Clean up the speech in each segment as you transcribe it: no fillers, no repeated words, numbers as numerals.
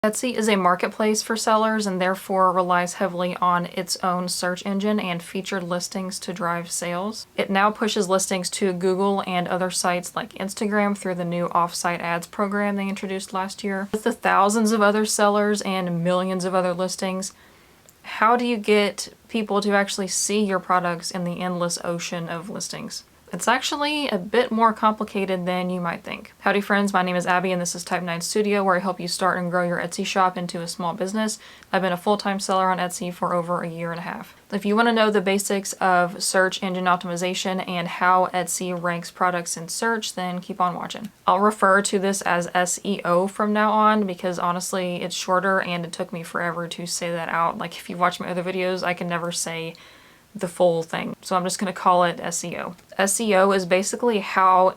Etsy is a marketplace for sellers and therefore relies heavily on its own search engine and featured listings to drive sales. It now pushes listings to Google and other sites like Instagram through the new off-site ads program they introduced last year. With the thousands of other sellers and millions of other listings, how do you get people to actually see your products in the endless ocean of listings? It's actually a bit more complicated than you might think. Howdy friends, my name is Abby and this is Type 9 Studio, where I help you start and grow your Etsy shop into a small business. I've been a full-time seller on Etsy for over a year and a half. If you want to know the basics of search engine optimization and how Etsy ranks products in search, then keep on watching. I'll refer to this as SEO from now on because honestly it's shorter and it took me forever to say that out. Like if you watch my other videos, I can never say the full thing. So I'm just going to call it SEO. SEO is basically how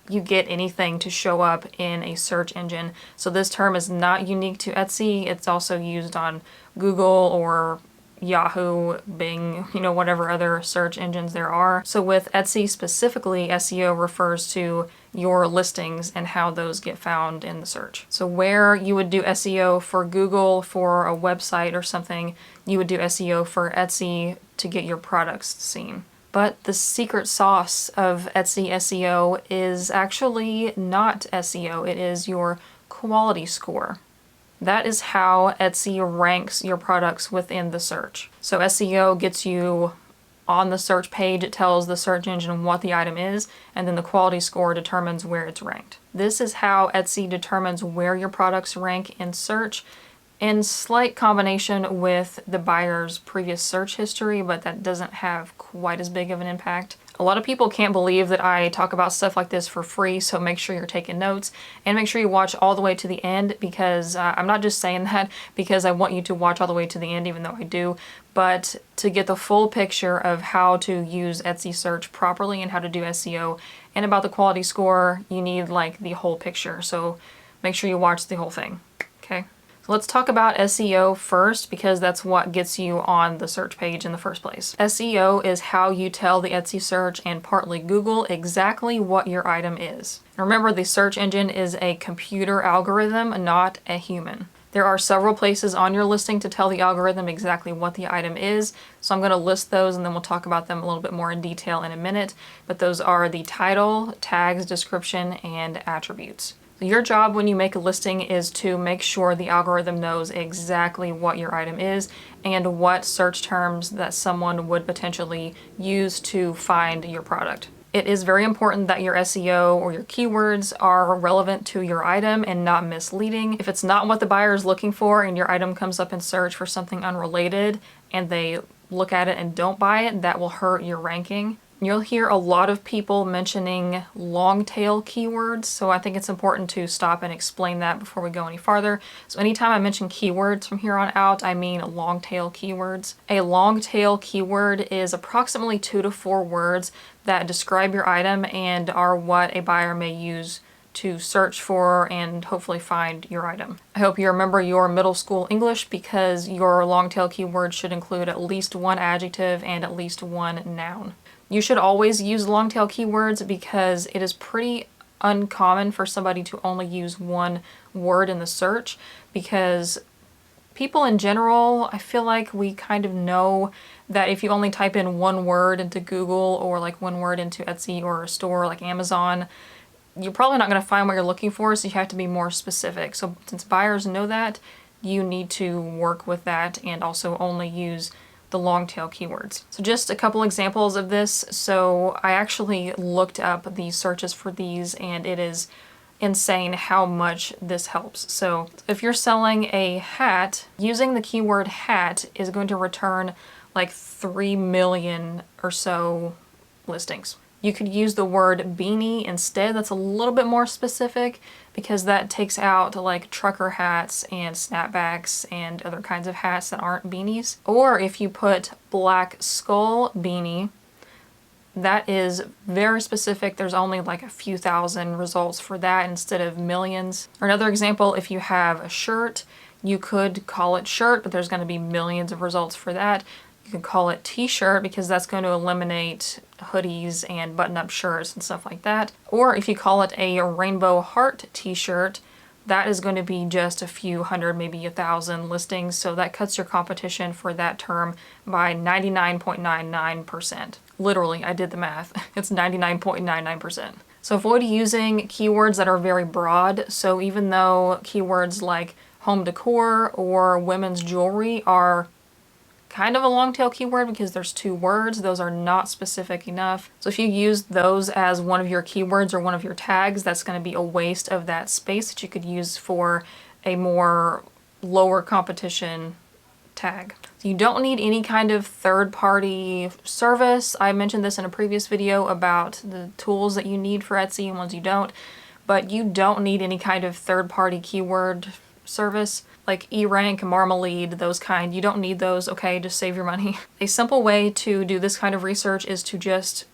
you get anything to show up in a search engine. So this term is not unique to Etsy. It's also used on Google or Yahoo, Bing, whatever other search engines there are. So with Etsy specifically, SEO refers to your listings and how those get found in the search. So where you would do SEO for Google for a website or something, you would do SEO for Etsy to get your products seen. But the secret sauce of Etsy SEO is actually not SEO, it is your quality score. That is how Etsy ranks your products within the search. So SEO gets you on the search page, it tells the search engine what the item is, and then the quality score determines where it's ranked. This is how Etsy determines where your products rank in search, in slight combination with the buyer's previous search history, but that doesn't have quite as big of an impact. A lot of people can't believe that I talk about stuff like this for free, so make sure you're taking notes and make sure you watch all the way to the end because I'm not just saying that because I want you to watch all the way to the end, even though I do, but to get the full picture of how to use Etsy search properly and how to do SEO and about the quality score, you need like the whole picture. So make sure you watch the whole thing, okay? So let's talk about SEO first because that's what gets you on the search page in the first place. SEO is how you tell the Etsy search and partly Google exactly what your item is. Remember, the search engine is a computer algorithm, not a human. There are several places on your listing to tell the algorithm exactly what the item is, so I'm going to list those and then we'll talk about them a little bit more in detail in a minute, but those are the title, tags, description, and attributes. Your job when you make a listing is to make sure the algorithm knows exactly what your item is and what search terms that someone would potentially use to find your product. It is very important that your SEO or your keywords are relevant to your item and not misleading. If it's not what the buyer is looking for and your item comes up in search for something unrelated and they look at it and don't buy it, that will hurt your ranking. You'll hear a lot of people mentioning long tail keywords, so I think it's important to stop and explain that before we go any farther. So anytime I mention keywords from here on out, I mean long tail keywords. A long tail keyword is approximately 2 to 4 words that describe your item and are what a buyer may use to search for and hopefully find your item. I hope you remember your middle school English because your long tail keyword should include at least 1 adjective and at least 1 noun. You should always use long tail keywords because it is pretty uncommon for somebody to only use 1 word in the search because people in general, I feel like we kind of know that if you only type in 1 word into Google or like 1 word into Etsy or a store like Amazon, you're probably not going to find what you're looking for, so you have to be more specific. So since buyers know that, you need to work with that and also only use the long tail keywords. So just a couple examples of this. So I actually looked up the searches for these and it is insane how much this helps. So if you're selling a hat, using the keyword hat is going to return like 3 million or so listings. You could use the word beanie instead. That's a little bit more specific because that takes out like trucker hats and snapbacks and other kinds of hats that aren't beanies. Or if you put black skull beanie, that is very specific. There's only like a few thousand results for that instead of millions. Or another example, if you have a shirt, you could call it shirt, but there's going to be millions of results for that. You can call it t-shirt because that's going to eliminate hoodies and button-up shirts and stuff like that. Or if you call it a rainbow heart t-shirt, that is going to be just a few hundred, maybe 1,000 listings. So that cuts your competition for that term by 99.99%. Literally, I did the math. It's 99.99%. So avoid using keywords that are very broad. So even though keywords like home decor or women's jewelry are kind of a long tail keyword because there's 2 words, those are not specific enough. So if you use those as one of your keywords or one of your tags, that's going to be a waste of that space that you could use for a more lower competition tag. So you don't need any kind of third-party service. I mentioned this in a previous video about the tools that you need for Etsy and ones you don't, but you don't need any kind of third-party keyword service like eRank, Marmalade, those kind. You don't need those, okay? Just save your money. A simple way to do this kind of research is to just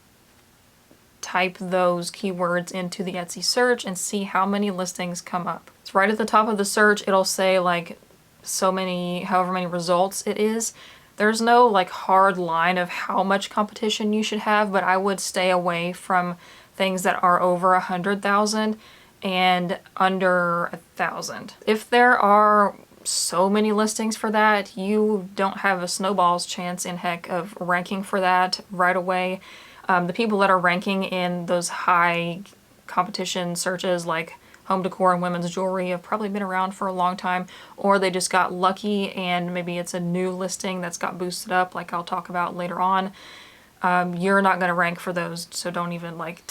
type those keywords into the Etsy search and see how many listings come up. It's right at the top of the search. It'll say like so many, however many results it is. There's no like hard line of how much competition you should have, but I would stay away from things that are over 100,000 and under 1,000. If there are so many listings for that, you don't have a snowball's chance in heck of ranking for that right away. The people that are ranking in those high competition searches like home decor and women's jewelry have probably been around for a long time, or they just got lucky and maybe it's a new listing that's got boosted up like I'll talk about later on. You're not going to rank for those, so don't even like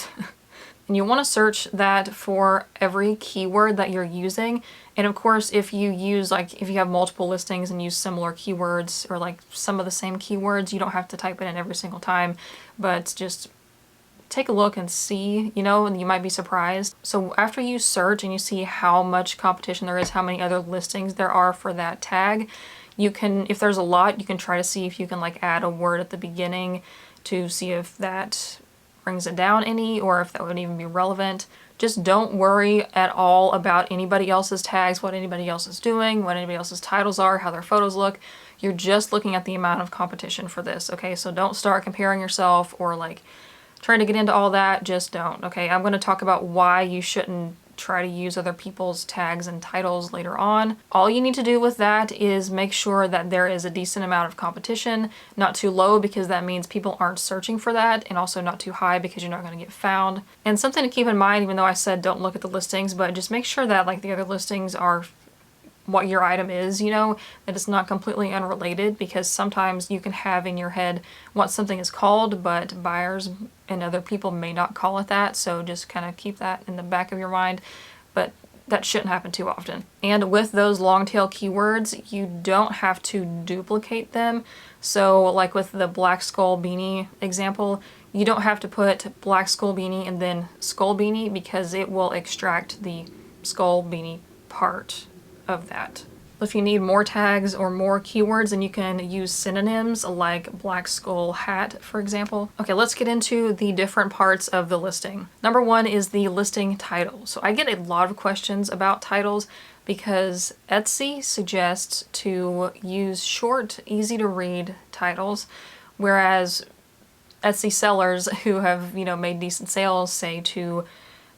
and you want to search that for every keyword that you're using. And of course, if you use if you have multiple listings and use similar keywords or like some of the same keywords, you don't have to type it in every single time, but just take a look and see, and you might be surprised. So after you search and you see how much competition there is, how many other listings there are for that tag, you can, if there's a lot, you can try to see if you can like add a word at the beginning to see if that brings it down any, or if that would even be relevant. Just don't worry at all about anybody else's tags, what anybody else is doing, what anybody else's titles are, how their photos look. You're just looking at the amount of competition for this, okay? So don't start comparing yourself or like trying to get into all that. Just don't, okay? I'm going to talk about why you shouldn't try to use other people's tags and titles later on. All you need to do with that is make sure that there is a decent amount of competition, not too low because that means people aren't searching for that, and also not too high because you're not going to get found. And something to keep in mind, even though I said don't look at the listings, but just make sure that like the other listings are what your item is, that it's not completely unrelated, because sometimes you can have in your head what something is called, but buyers and other people may not call it that, so just kind of keep that in the back of your mind, but that shouldn't happen too often. And with those long tail keywords, you don't have to duplicate them. So like with the black skull beanie example, you don't have to put black skull beanie and then skull beanie, because it will extract the skull beanie part of that. If you need more tags or more keywords, then you can use synonyms like black skull hat, for example. Okay, let's get into the different parts of the listing. Number one is the listing title. So I get a lot of questions about titles because Etsy suggests to use short, easy to read titles, whereas Etsy sellers who have, made decent sales say to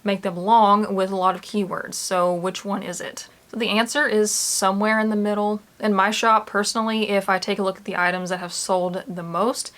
make them long with a lot of keywords. So which one is it? So the answer is somewhere in the middle. In my shop, personally, if I take a look at the items that have sold the most,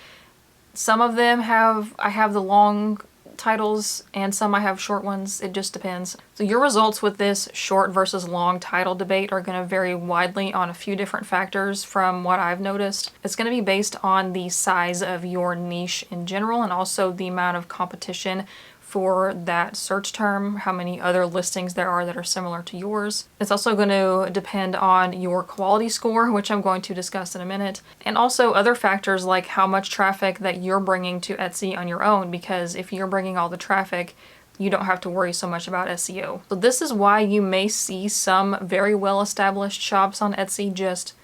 some of them I have the long titles and some I have short ones. It just depends. So your results with this short versus long title debate are going to vary widely on a few different factors from what I've noticed. It's going to be based on the size of your niche in general, and also the amount of competition for that search term, how many other listings there are that are similar to yours. It's also going to depend on your quality score, which I'm going to discuss in a minute, and also other factors like how much traffic that you're bringing to Etsy on your own, because if you're bringing all the traffic, you don't have to worry so much about SEO. So this is why you may see some very well-established shops on Etsy just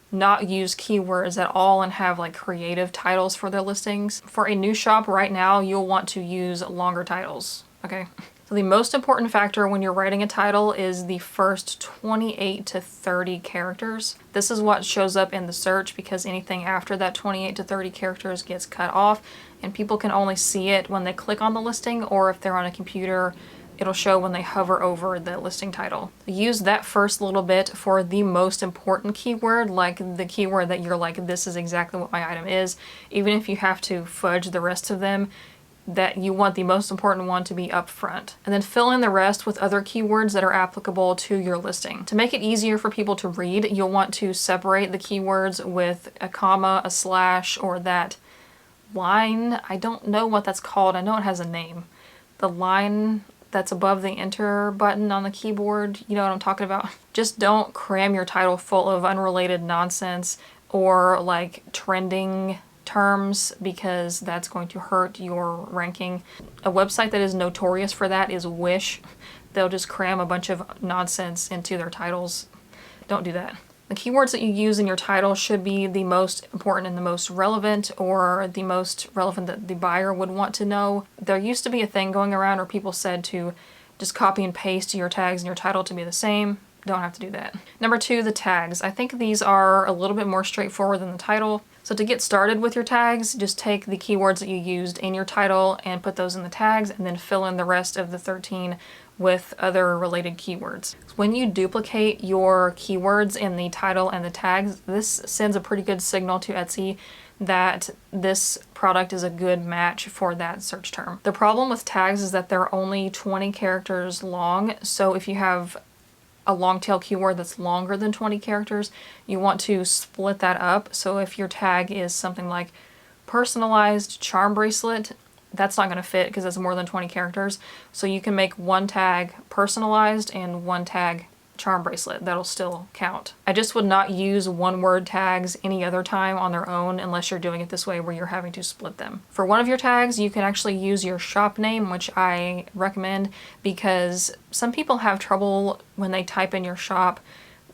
not use keywords at all and have like creative titles for their listings. For a new shop right now, you'll want to use longer titles, okay? So the most important factor when you're writing a title is the first 28 to 30 characters. This is what shows up in the search, because anything after that 28 to 30 characters gets cut off, and people can only see it when they click on the listing, or if they're on a computer it'll show when they hover over the listing title. Use that first little bit for the most important keyword, like the keyword that you're like, this is exactly what my item is. Even if you have to fudge the rest of them, that you want the most important one to be up front. And then fill in the rest with other keywords that are applicable to your listing. To make it easier for people to read, you'll want to separate the keywords with a comma, a slash, or that line. I don't know what that's called. I know it has a name. The line that's above the enter button on the keyboard, you know what I'm talking about? Just don't cram your title full of unrelated nonsense or like trending terms, because that's going to hurt your ranking. A website that is notorious for that is Wish. They'll just cram a bunch of nonsense into their titles. Don't do that. The keywords that you use in your title should be the most important and the most relevant, or the most relevant that the buyer would want to know. There used to be a thing going around where people said to just copy and paste your tags and your title to be the same. Don't have to do that. Number 2, the tags. I think these are a little bit more straightforward than the title. So to get started with your tags, just take the keywords that you used in your title and put those in the tags, and then fill in the rest of the 13 with other related keywords. When you duplicate your keywords in the title and the tags, this sends a pretty good signal to Etsy that this product is a good match for that search term. The problem with tags is that they're only 20 characters long, so if you have a long tail keyword that's longer than 20 characters, you want to split that up. So if your tag is something like personalized charm bracelet, that's not going to fit because it's more than 20 characters. So you can make one tag personalized and one tag charm bracelet. That'll still count. I just would not use one word tags any other time on their own unless you're doing it this way where you're having to split them. For one of your tags, you can actually use your shop name, which I recommend because some people have trouble when they type in your shop.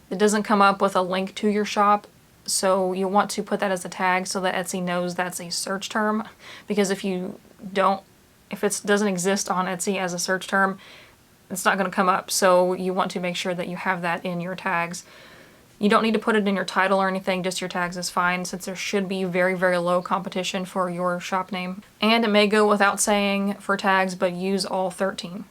It doesn't come up with a link to your shop. So you want to put that as a tag so that Etsy knows that's a search term, because if it doesn't exist on Etsy as a search term, it's not going to come up. So you want to make sure that you have that in your tags. You don't need to put it in your title or anything, just your tags is fine, since there should be very, very low competition for your shop name. And it may go without saying for tags, but use all 13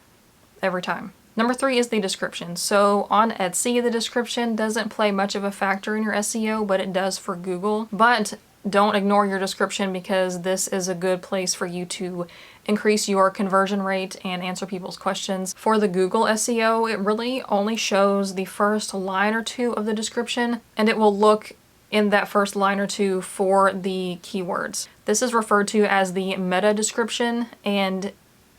every time. Number 3 is the description. So on Etsy, the description doesn't play much of a factor in your SEO, but it does for Google. But don't ignore your description, because this is a good place for you to increase your conversion rate and answer people's questions. For the Google SEO, it really only shows the first line or two of the description, and it will look in that first line or two for the keywords. This is referred to as the meta description, and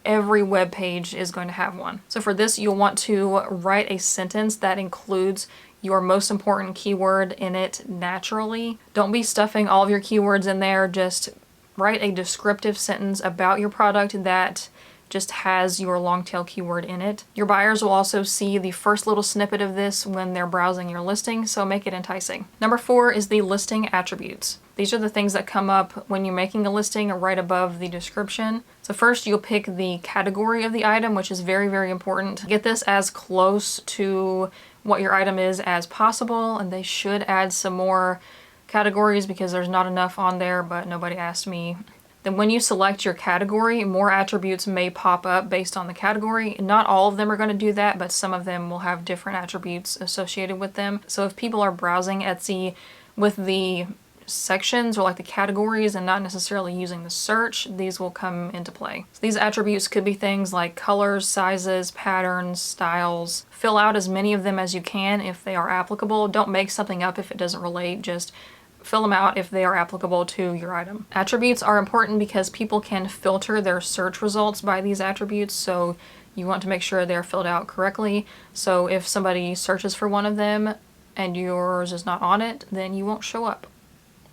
every web page is going to have one. So for this, you'll want to write a sentence that includes your most important keyword in it naturally. Don't be stuffing all of your keywords in there. Just write a descriptive sentence about your product that just has your long tail keyword in it. Your buyers will also see the first little snippet of this when they're browsing your listing, so make it enticing. Number 4 is the listing attributes. These are the things that come up when you're making a listing right above the description. So first you'll pick the category of the item, which is very, very important. Get this as close to what your item is as possible, and they should add some more categories because there's not enough on there, but nobody asked me. Then when you select your category, more attributes may pop up based on the category. Not all of them are going to do that, but some of them will have different attributes associated with them. So if people are browsing Etsy with the sections or like the categories and not necessarily using the search, these will come into play. So these attributes could be things like colors, sizes, patterns, styles. Fill out as many of them as you can if they are applicable. Don't make something up if it doesn't relate. Just fill them out if they are applicable to your item. Attributes are important because people can filter their search results by these attributes, so you want to make sure they're filled out correctly. So if somebody searches for one of them and yours is not on it, then you won't show up.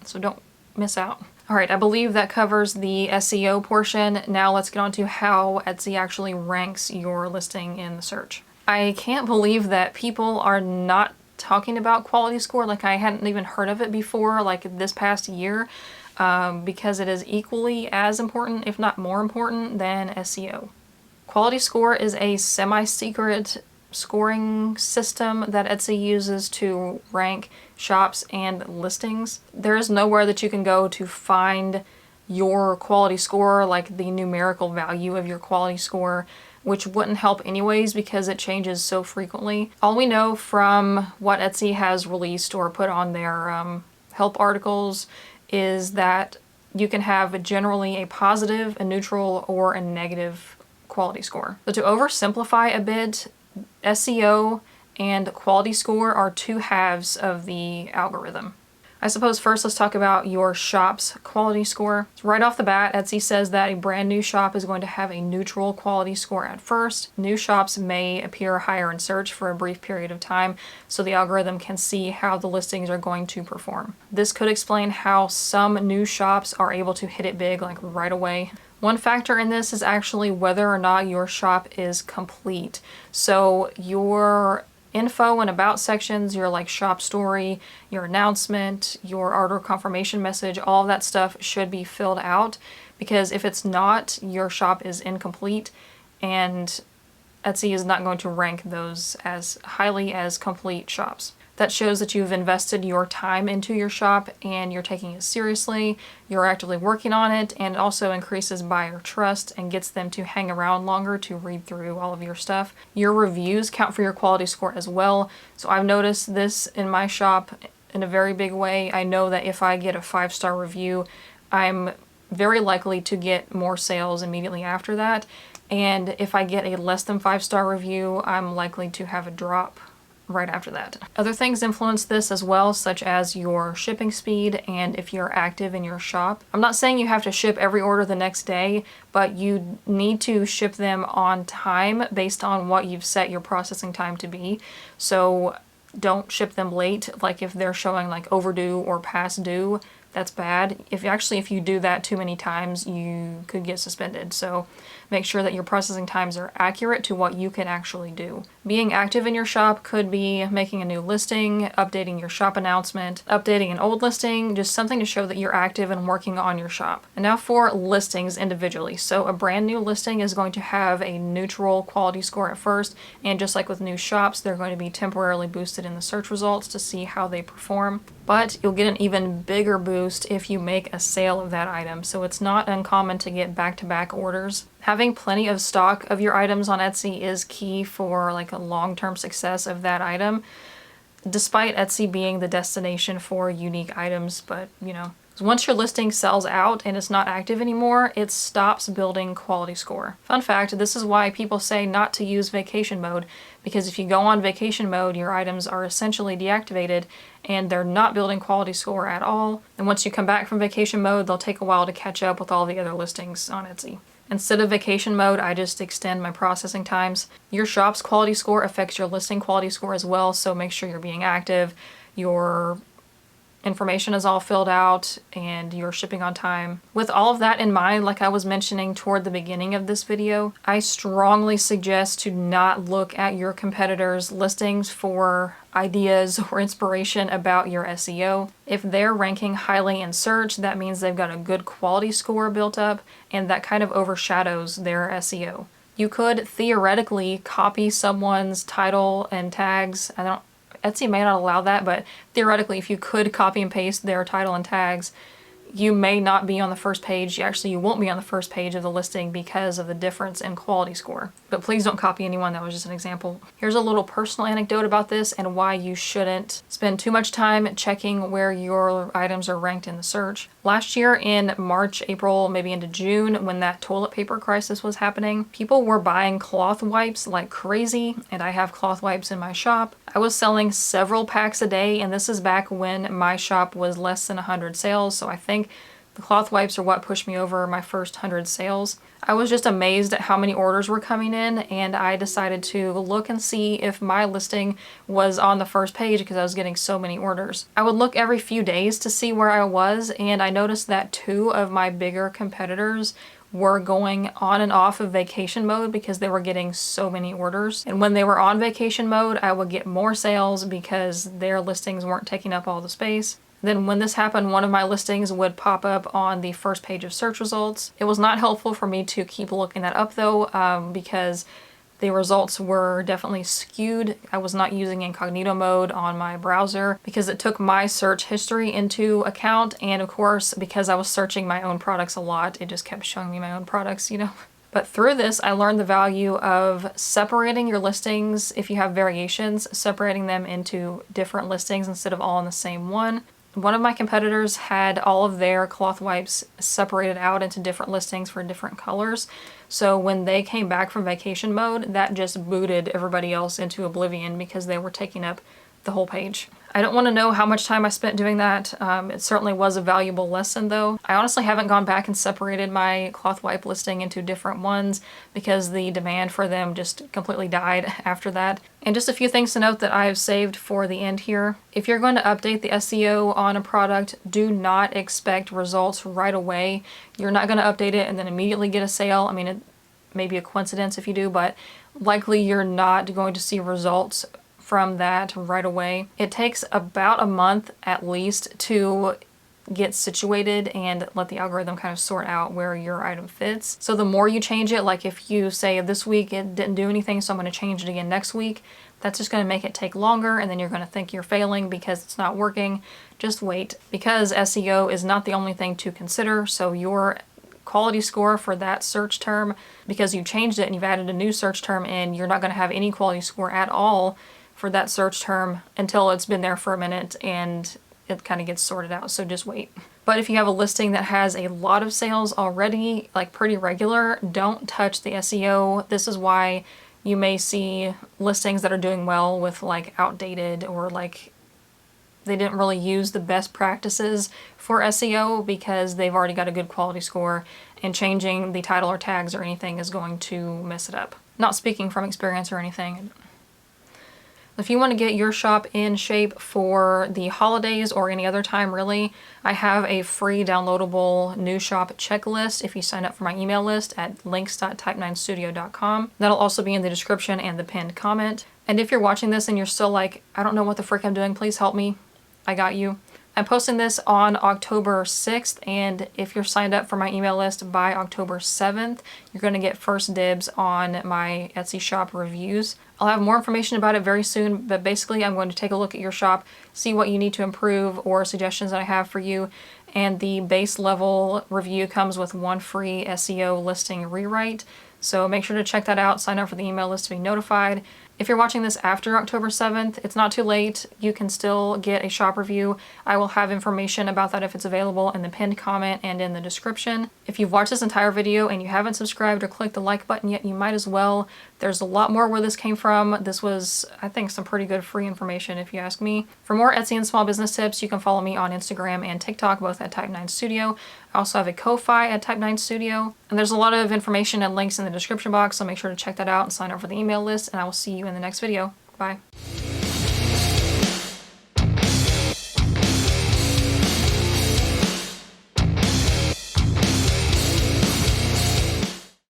So don't miss out. All right, I believe that covers the SEO portion. Now let's get on to how Etsy actually ranks your listing in the search. I can't believe that people are not talking about quality score. Like, I hadn't even heard of it before, like this past year, because it is equally as important, if not more important, than SEO. Quality score is a semi-secret scoring system that Etsy uses to rank shops and listings. There is nowhere that you can go to find your quality score, like the numerical value of your quality score. which wouldn't help anyways because it changes so frequently. All we know from what Etsy has released or put on their help articles is that you can have generally a positive, a neutral, or a negative quality score. So to oversimplify a bit, SEO and quality score are two halves of the algorithm. I suppose first let's talk about your shop's quality score. Right off the bat, Etsy says that a brand new shop is going to have a neutral quality score at first. New shops may appear higher in search for a brief period of time, so the algorithm can see how the listings are going to perform. This could explain how some new shops are able to hit it big like right away. One factor in this is actually whether or not your shop is complete. So your info and about sections, your like shop story, your announcement, your order confirmation message, all of that stuff should be filled out, because if it's not, your shop is incomplete and Etsy is not going to rank those as highly as complete shops. That shows that you've invested your time into your shop and you're taking it seriously, you're actively working on it, and it also increases buyer trust and gets them to hang around longer to read through all of your stuff. Your reviews count for your quality score as well. So I've noticed this in my shop in a very big way. I know that if I get a 5-star review, I'm very likely to get more sales immediately after that. And if I get a less than 5-star review, I'm likely to have a drop right after that. Other things influence this as well, such as your shipping speed and if you're active in your shop. I'm not saying you have to ship every order the next day, but you need to ship them on time based on what you've set your processing time to be. So don't ship them late, like if they're showing like overdue or past due, that's bad. If you do that too many times, you could get suspended. So make sure that your processing times are accurate to what you can actually do. Being active in your shop could be making a new listing, updating your shop announcement, updating an old listing, just something to show that you're active and working on your shop. And now for listings individually. So a brand new listing is going to have a neutral quality score at first, and just like with new shops, they're going to be temporarily boosted in the search results to see how they perform. But you'll get an even bigger boost if you make a sale of that item. So it's not uncommon to get back-to-back orders. Having plenty of stock of your items on Etsy is key for like a long-term success of that item, despite Etsy being the destination for unique items. But you know, once your listing sells out and it's not active anymore, it stops building quality score. Fun fact, this is why people say not to use vacation mode, because if you go on vacation mode, your items are essentially deactivated and they're not building quality score at all. And once you come back from vacation mode, they'll take a while to catch up with all the other listings on Etsy. Instead of vacation mode, I just extend my processing times. Your shop's quality score affects your listing quality score as well, so make sure you're being active, your information is all filled out, and you're shipping on time. With all of that in mind, like I was mentioning toward the beginning of this video, I strongly suggest to not look at your competitors' listings for ideas or inspiration about your SEO. If they're ranking highly in search, that means they've got a good quality score built up, and that kind of overshadows their SEO. You could theoretically copy someone's title and tags. Etsy may not allow that, but theoretically, if you could copy and paste their title and tags, you may not be on the first page. You won't be on the first page of the listing because of the difference in quality score. But please don't copy anyone. That was just an example. Here's a little personal anecdote about this and why you shouldn't spend too much time checking where your items are ranked in the search. Last year in March, April, maybe into June, when that toilet paper crisis was happening, people were buying cloth wipes like crazy, and I have cloth wipes in my shop. I was selling several packs a day, and this is back when my shop was less than 100 sales, so I think the cloth wipes are what pushed me over my first 100 sales. I was just amazed at how many orders were coming in, and I decided to look and see if my listing was on the first page because I was getting so many orders. I would look every few days to see where I was, and I noticed that 2 of my bigger competitors were going on and off of vacation mode because they were getting so many orders. And when they were on vacation mode, I would get more sales because their listings weren't taking up all the space. Then when this happened, one of my listings would pop up on the first page of search results. It was not helpful for me to keep looking that up though, because the results were definitely skewed. I was not using incognito mode on my browser because it took my search history into account, and of course, because I was searching my own products a lot, it just kept showing me my own products, you know. But through this, I learned the value of separating your listings if you have variations, separating them into different listings instead of all in the same one. One of my competitors had all of their cloth wipes separated out into different listings for different colors. So when they came back from vacation mode, that just booted everybody else into oblivion because they were taking up the whole page. I don't want to know how much time I spent doing that. It certainly was a valuable lesson though. I honestly haven't gone back and separated my cloth wipe listing into different ones because the demand for them just completely died after that. And just a few things to note that I've saved for the end here. If you're going to update the SEO on a product, do not expect results right away. You're not going to update it and then immediately get a sale. I mean, it may be a coincidence if you do, but likely you're not going to see results from that right away. It takes about a month at least to get situated and let the algorithm kind of sort out where your item fits. So the more you change it, like if you say this week it didn't do anything, so I'm going to change it again next week, that's just going to make it take longer, and then you're going to think you're failing because it's not working. Just wait, because SEO is not the only thing to consider. So your quality score for that search term, because you changed it and you've added a new search term in, you're not going to have any quality score at all for that search term until it's been there for a minute and it kind of gets sorted out, so just wait. But if you have a listing that has a lot of sales already, like pretty regular, don't touch the SEO. This is why you may see listings that are doing well with like outdated, or like they didn't really use the best practices for SEO because they've already got a good quality score, and changing the title or tags or anything is going to mess it up. Not speaking from experience or anything. If you want to get your shop in shape for the holidays or any other time really, I have a free downloadable new shop checklist if you sign up for my email list at links.type9studio.com. That'll also be in the description and the pinned comment. And if you're watching this and you're still like, I don't know what the frick I'm doing, please help me, I got you. I'm posting this on October 6th, and if you're signed up for my email list by October 7th, you're going to get first dibs on my Etsy shop reviews. I'll have more information about it very soon, but basically I'm going to take a look at your shop, see what you need to improve or suggestions that I have for you, and the base level review comes with one free SEO listing rewrite. So make sure to check that out, sign up for the email list to be notified. If you're watching this after October 7th, it's not too late. You can still get a shop review. I will have information about that if it's available in the pinned comment and in the description. If you've watched this entire video and you haven't subscribed or clicked the like button yet, you might as well. There's a lot more where this came from. This was, I think, some pretty good free information if you ask me. For more Etsy and small business tips, you can follow me on Instagram and TikTok, both at Type9Studio. I also have a Ko-Fi at Type9Studio. And there's a lot of information and links in the description box, so make sure to check that out and sign up for the email list, and I will see you in the next video. Bye.